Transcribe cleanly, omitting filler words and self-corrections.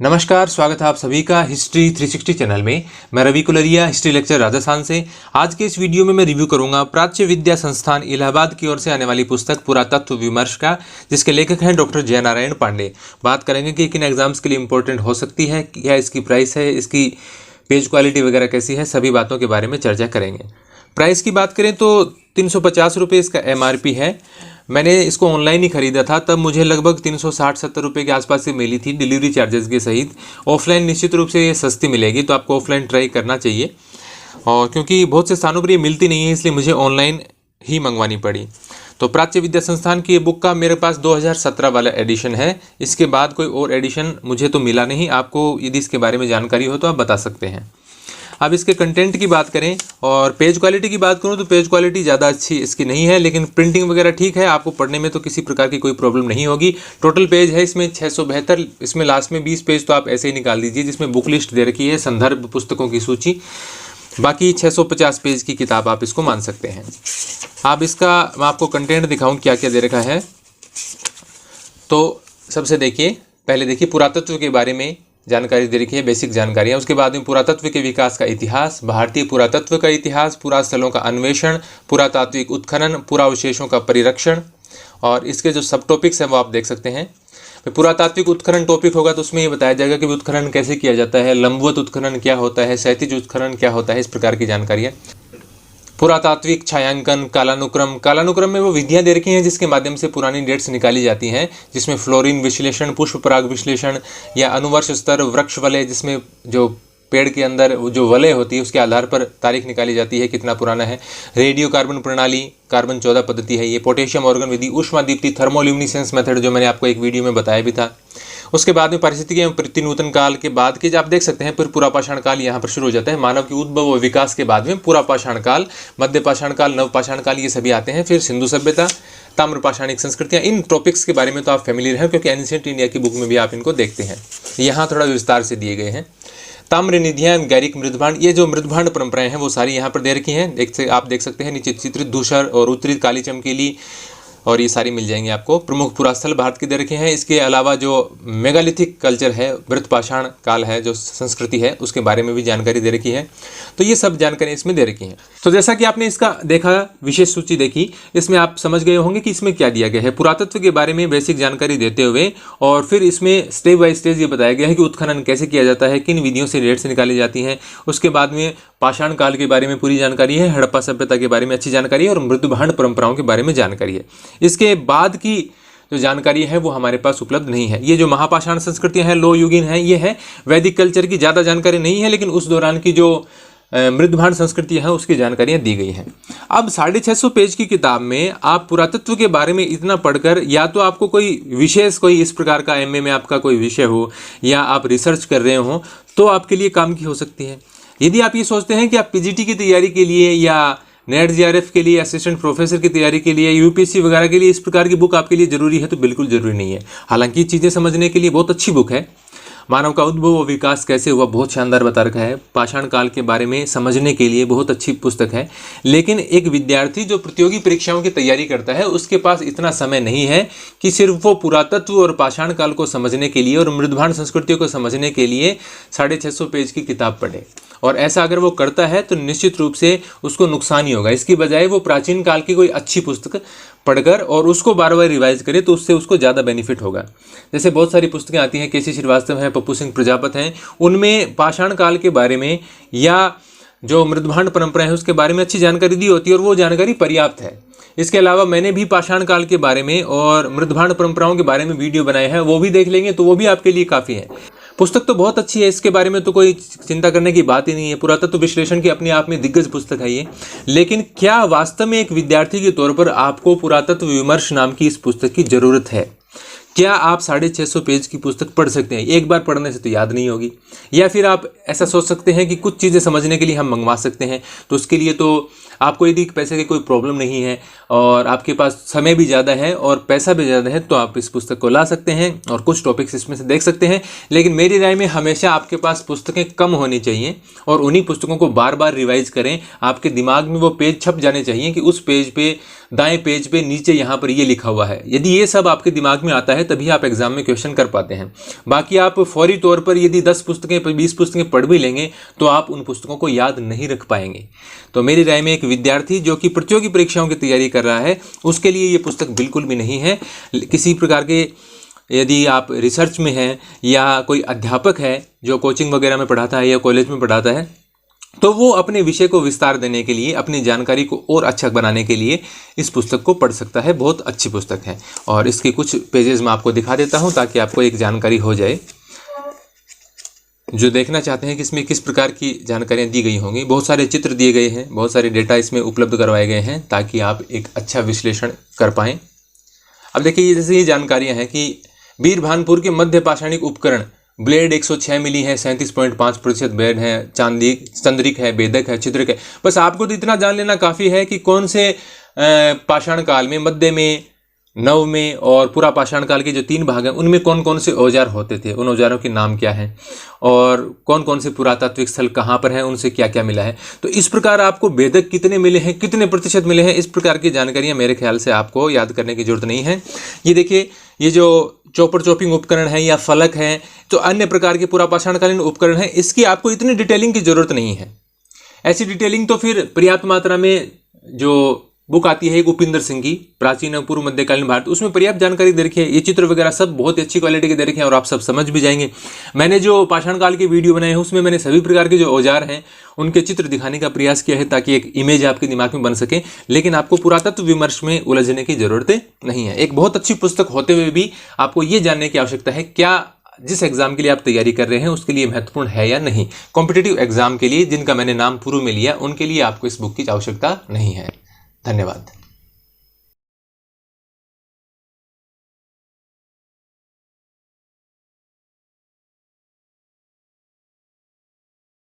नमस्कार, स्वागत है आप सभी का हिस्ट्री 360 चैनल में। मैं रवि कुलरिया, हिस्ट्री लेक्चर राजस्थान से। आज के इस वीडियो में मैं रिव्यू करूंगा प्राच्य विद्या संस्थान इलाहाबाद की ओर से आने वाली पुस्तक पुरातत्व विमर्श का, जिसके लेखक हैं डॉक्टर जयनारायण पांडे। बात करेंगे कि किन एग्जाम्स के लिए इंपॉर्टेंट हो सकती है, क्या इसकी प्राइस है, इसकी पेज क्वालिटी वगैरह कैसी है, सभी बातों के बारे में चर्चा करेंगे। प्राइस की बात करें तो 350 रुपये इसका MRP है। मैंने इसको ऑनलाइन ही खरीदा था, तब मुझे लगभग 360-70 रुपये के आसपास से मिली थी डिलीवरी चार्जेस के सहित। ऑफलाइन निश्चित रूप से ये सस्ती मिलेगी, तो आपको ऑफलाइन ट्राई करना चाहिए। और क्योंकि बहुत से स्थानों पर ये मिलती नहीं है, इसलिए मुझे ऑनलाइन ही मंगवानी पड़ी। तो प्राच्य विद्या संस्थान की ये बुक का मेरे पास 2017 वाला एडिशन है। इसके बाद कोई और एडिशन मुझे तो मिला नहीं। आपको यदि इसके बारे में जानकारी हो तो आप बता सकते हैं। अब इसके कंटेंट की बात करें और पेज क्वालिटी की बात करूं तो पेज क्वालिटी ज़्यादा अच्छी इसकी नहीं है, लेकिन प्रिंटिंग वगैरह ठीक है। आपको पढ़ने में तो किसी प्रकार की कोई प्रॉब्लम नहीं होगी। टोटल पेज है इसमें 672। इसमें लास्ट में 20 पेज तो आप ऐसे ही निकाल दीजिए, जिसमें बुक लिस्ट दे रखी है, संदर्भ पुस्तकों की सूची। बाकी 650 पेज की किताब आप इसको मान सकते हैं। आप इसका मैं आपको कंटेंट दिखाऊँ क्या क्या दे रखा है। तो सबसे पहले देखिए पुरातत्व के बारे में जानकारी दे रखी है, बेसिक जानकारियाँ। उसके बाद में पुरातत्व के विकास का इतिहास, भारतीय पुरातत्व का इतिहास, पुरास्थलों का अन्वेषण, पुरातात्विक उत्खनन, पुरावशेषों का परिरक्षण। और इसके जो सब टॉपिक्स हैं वो आप देख सकते हैं। पुरातात्विक उत्खनन टॉपिक होगा तो उसमें ये बताया जाएगा कि उत्खनन कैसे किया जाता है, लंबवत उत्खनन क्या होता है, क्षैतिज उत्खनन क्या होता है, इस प्रकार की जानकारियाँ। पुरातात्विक छायांकन, कालानुक्रम में वो विधियां दे रखी हैं जिसके माध्यम से पुरानी डेट्स निकाली जाती हैं, जिसमें फ्लोरीन विश्लेषण, पुष्प पराग विश्लेषण या अनुवर्ष स्तर, वृक्ष वलय, जिसमें जो पेड़ के अंदर जो वलय होती है उसके आधार पर तारीख निकाली जाती है कितना पुराना है। रेडियो कार्बन प्रणाली, कार्बन 14 पद्धति है ये। पोटेशियम ऑर्गन विधि, ऊष्मादीप्ति, थर्मोल्यूमिनेसेंस मेथड, जो मैंने आपको एक वीडियो में बताया भी था। उसके बाद में पारिस्थितिकी एवं प्रतिनूतन काल के बाद के आप देख सकते हैं, फिर पुरापाषाण काल यहाँ पर शुरू हो जाता है। मानव की उद्भव और विकास के बाद में पुरापाषाण काल, मध्यपाषाण काल, नवपाषाण काल, ये सभी आते हैं। फिर सिंधु सभ्यता, ताम्रपाषाणिक संस्कृतियाँ। इन टॉपिक्स के बारे में तो आप फैमिलियर हैं, क्योंकि एंशिएंट इंडिया की बुक में भी आप इनको देखते हैं। यहाँ थोड़ा विस्तार से दिए गए हैं। ताम्र निधियाँ, गैरिक मृदभांड, ये जो मृदभांड परंपराएं हैं वो सारी यहाँ पर दे रखी हैं। आप देख सकते हैं नीचे चित्रित धूसर और उत्तरी काली चमकीली, और ये सारी मिल जाएंगे आपको। प्रमुख पुरास्थल भारत के दे रखे हैं। इसके अलावा जो मेगालिथिक कल्चर है, मृतपाषाण काल है, जो संस्कृति है, उसके बारे में भी जानकारी दे रखी है। तो ये सब जानकारी इसमें दे रखी है। तो जैसा कि आपने इसका देखा, विशेष सूची देखी, इसमें आप समझ गए होंगे कि इसमें क्या दिया गया है। पुरातत्व के बारे में बेसिक जानकारी देते हुए और फिर इसमें स्टेप बाय स्टेज ये बताया गया है कि उत्खनन कैसे किया जाता है, किन विधियों से डेट्स निकाली जाती हैं। उसके बाद में पाषाण काल के बारे में पूरी जानकारी है, हड़प्पा सभ्यता के बारे में अच्छी जानकारी है, और मृदभांड परंपराओं के बारे में जानकारी है। इसके बाद की जो जानकारी है वो हमारे पास उपलब्ध नहीं है। ये जो महापाषाण संस्कृतियां हैं, लो युगीन है, ये है। वैदिक कल्चर की ज़्यादा जानकारी नहीं है, लेकिन उस दौरान की जो मृदभांड संस्कृतियां हैं उसकी जानकारियां दी गई हैं। अब 650 पेज की किताब में आप पुरातत्व के बारे में इतना पढ़कर, या तो आपको कोई विशेष कोई इस प्रकार का MA में आपका कोई विषय हो, या आप रिसर्च कर रहे हो, तो आपके लिए काम की हो सकती है। यदि आप ये सोचते हैं कि आप PGT की तैयारी के लिए या नेट JRF के लिए, असिस्टेंट प्रोफेसर की तैयारी के लिए, UPSC वगैरह के लिए इस प्रकार की बुक आपके लिए जरूरी है, तो बिल्कुल जरूरी नहीं है। हालांकि चीज़ें समझने के लिए बहुत अच्छी बुक है। मानव का उद्भव और विकास कैसे हुआ, बहुत शानदार बता रखा है। पाषाण काल के बारे में समझने के लिए बहुत अच्छी पुस्तक है। लेकिन एक विद्यार्थी जो प्रतियोगी परीक्षाओं की तैयारी करता है, उसके पास इतना समय नहीं है कि सिर्फ वो पुरातत्व और पाषाण काल को समझने के लिए और मृदभांड संस्कृतियों को समझने के लिए 650 पेज की किताब पढ़े। और ऐसा अगर वो करता है तो निश्चित रूप से उसको नुकसान ही होगा। इसकी बजाय वो प्राचीन काल की कोई अच्छी पुस्तक पढ़कर और उसको बार बार रिवाइज करे, तो उससे उसको ज़्यादा बेनिफिट होगा। जैसे बहुत सारी पुस्तकें आती हैं, केसी श्रीवास्तव हैं, पप्पू सिंह प्रजापत हैं, उनमें पाषाण काल के बारे में या जो मृदभांड परंपरा है उसके बारे में अच्छी जानकारी दी होती है, और वो जानकारी पर्याप्त है। इसके अलावा मैंने भी पाषाण काल के बारे में और मृदभांड परंपराओं के बारे में वीडियो बनाए हैं, वो भी देख लेंगे तो वो भी आपके लिए काफ़ी है। पुस्तक तो बहुत अच्छी है, इसके बारे में तो कोई चिंता करने की बात ही नहीं है। पुरातत्व विश्लेषण की अपने आप में दिग्गज पुस्तक है ये। लेकिन क्या वास्तव में एक विद्यार्थी के तौर पर आपको पुरातत्व विमर्श नाम की इस पुस्तक की जरूरत है? क्या आप 650 पेज की पुस्तक पढ़ सकते हैं? एक बार पढ़ने से तो याद नहीं होगी। या फिर आप ऐसा सोच सकते हैं कि कुछ चीज़ें समझने के लिए हम मंगवा सकते हैं, तो उसके लिए तो आपको यदि पैसे की कोई प्रॉब्लम नहीं है और आपके पास समय भी ज़्यादा है और पैसा भी ज़्यादा है तो आप इस पुस्तक को ला सकते हैं और कुछ टॉपिक्स इसमें से देख सकते हैं। लेकिन मेरी राय में हमेशा आपके पास पुस्तकें कम होनी चाहिए और उन्हीं पुस्तकों को बार बार रिवाइज करें। आपके दिमाग में वो पेज छप जाने चाहिए कि उस पेज पे, दाएं पेज पे नीचे यहाँ पर ये लिखा हुआ है। यदि ये सब आपके दिमाग में आता है तभी आप एग्जाम में क्वेश्चन कर पाते हैं। बाकी आप फौरी तौर पर यदि 10 पुस्तकें 20 पुस्तकें पढ़ भी लेंगे तो आप उन पुस्तकों को याद नहीं रख पाएंगे। तो मेरी राय में एक विद्यार्थी जो कि प्रतियोगी परीक्षाओं की तैयारी कर रहा है उसके लिए ये पुस्तक बिल्कुल भी नहीं है। किसी प्रकार के यदि आप रिसर्च में हैं या कोई अध्यापक है जो कोचिंग वगैरह में पढ़ाता है या कॉलेज में पढ़ाता है तो वो अपने विषय को विस्तार देने के लिए, अपनी जानकारी को और अच्छा बनाने के लिए इस पुस्तक को पढ़ सकता है। बहुत अच्छी पुस्तक है और इसके कुछ पेजेस मैं आपको दिखा देता हूं ताकि आपको एक जानकारी हो जाए। जो देखना चाहते हैं कि इसमें किस प्रकार की जानकारियां दी गई होंगी, बहुत सारे चित्र दिए गए हैं, बहुत सारे डेटा इसमें उपलब्ध करवाए गए हैं ताकि आप एक अच्छा विश्लेषण कर पाएँ। अब देखिए, जैसे ये जानकारियाँ हैं कि वीरभानपुर के मध्य पाषाणिक उपकरण ब्लेड 106 मिली है, 37.5% बेड है, चंद्रिक है, बेदक है, छिद्रक है। बस आपको तो इतना जान लेना काफ़ी है कि कौन से पाषाण काल में, मध्य में, नव में और पूरा पाषाण काल के जो 3 भाग हैं उनमें कौन कौन से औजार होते थे, उन औजारों के नाम क्या हैं और कौन कौन से पुरातात्विक स्थल कहाँ पर हैं, उनसे क्या क्या मिला है। तो इस प्रकार आपको बेदक कितने मिले हैं, कितने प्रतिशत मिले हैं, इस प्रकार की जानकारियाँ मेरे ख्याल से आपको याद करने की जरूरत नहीं है। ये देखिए, ये जो चॉपर चॉपिंग उपकरण है या फलक है, तो अन्य प्रकार के पुरा पाषाणकालीन उपकरण है, इसकी आपको इतनी डिटेलिंग की जरूरत नहीं है। ऐसी डिटेलिंग तो फिर पर्याप्त मात्रा में जो बुक आती है एक उपिंदर सिंह की, प्राचीन और पूर्व मध्यकालीन भारत, उसमें पर्याप्त जानकारी दे रखी है। ये चित्र वगैरह सब बहुत ही अच्छी क्वालिटी के दे रखे हैं और आप सब समझ भी जाएंगे। मैंने जो पाषाण काल के वीडियो बनाए हैं उसमें मैंने सभी प्रकार के जो औजार हैं उनके चित्र दिखाने का प्रयास किया है ताकि एक इमेज आपके दिमाग में बन सके। लेकिन आपको पुरातत्व विमर्श में उलझने की जरूरत नहीं है। एक बहुत अच्छी पुस्तक होते हुए भी आपको ये जानने की आवश्यकता है क्या जिस एग्जाम के लिए आप तैयारी कर रहे हैं उसके लिए महत्वपूर्ण है या नहीं। कॉम्पिटिटिव एग्जाम के लिए जिनका मैंने नाम पूर्व में लिया उनके लिए आपको इस बुक की आवश्यकता नहीं है। धन्यवाद।